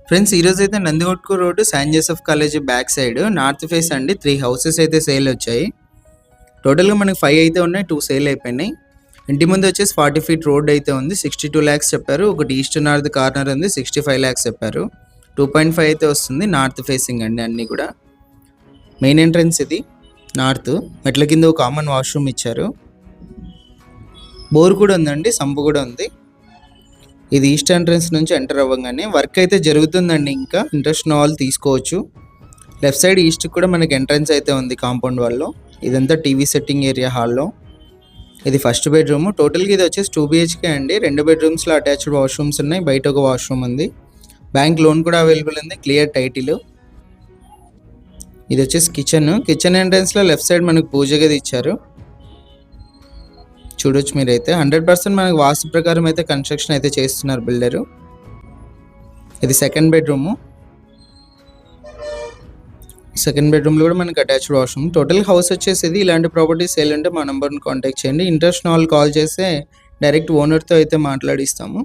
Friends ఈరోజు అయితే Nandikotkur road San Joseph college back side north face అండి 3 హౌసెస్ అయితే సేల్ వచ్చాయి. టోటల్గా మనకి 5 అయితే ఉన్నాయి, 2 సేల్ అయిపోయినాయి. ఇంటి ముందు వచ్చేసి 40 ఫీట్ రోడ్ అయితే ఉంది, 62 ల్యాక్స్ చెప్పారు. ఒకటి ఈస్ట్ నార్త్ కార్నర్ ఉంది, 65 ల్యాక్స్ చెప్పారు. 2.5 అయితే వస్తుంది. నార్త్ ఫేసింగ్ అండి అన్నీ కూడా. మెయిన్ ఎంట్రన్స్ ఇది నార్త్, మెట్ల కింద ఒక కామన్ వాష్రూమ్ ఇచ్చారు. బోర్ కూడా ఉందండి, సంపు కూడా ఉంది. ఇది ఈస్ట్ ఎంట్రన్స్ నుంచి ఎంటర్ అవ్వగానే వర్క్ అయితే జరుగుతుందండి. ఇంకా ఇంట్రెస్ట్ ఉన్న వాళ్ళు తీసుకోవచ్చు. లెఫ్ట్ సైడ్ ఈస్ట్ కూడా మనకి ఎంట్రన్స్ అయితే ఉంది కాంపౌండ్ వాల్లో. ఇదంతా టీవీ సెట్టింగ్ ఏరియా హాల్లో. ఇది ఫస్ట్ బెడ్రూమ్. టోటల్గా ఇది వచ్చేసి 2 BHK అండి. 2 బెడ్రూమ్స్లో అటాచ్డ్ వాష్రూమ్స్ ఉన్నాయి, బయట ఒక వాష్రూమ్ ఉంది. బ్యాంక్ లోన్ కూడా అవైలబుల్ ఉంది, క్లియర్ టైటిల్. ఇది వచ్చేసి కిచెన్ ఎంట్రన్స్లో లెఫ్ట్ సైడ్ మనకు పూజ గది ఇచ్చారు. చూడొచ్చు మీరైతే 100% మనకు వాస్తు ప్రకారం అయితే కన్స్ట్రక్షన్ అయితే చేస్తున్నారు బిల్డరు. ఇది సెకండ్ బెడ్రూము. సెకండ్ బెడ్రూమ్లో కూడా మనకి అటాచ్డ్ వాష్రూమ్. టోటల్ హౌస్ వచ్చేసి ఇది. ఇలాంటి ప్రాపర్టీస్ సేల్ ఉంటే మా నెంబర్ని కాంటాక్ట్ చేయండి. ఇంట్రెస్ట్ ఉన్న వాళ్ళు కాల్ చేస్తే డైరెక్ట్ ఓనర్తో అయితే మాట్లాడిస్తాము.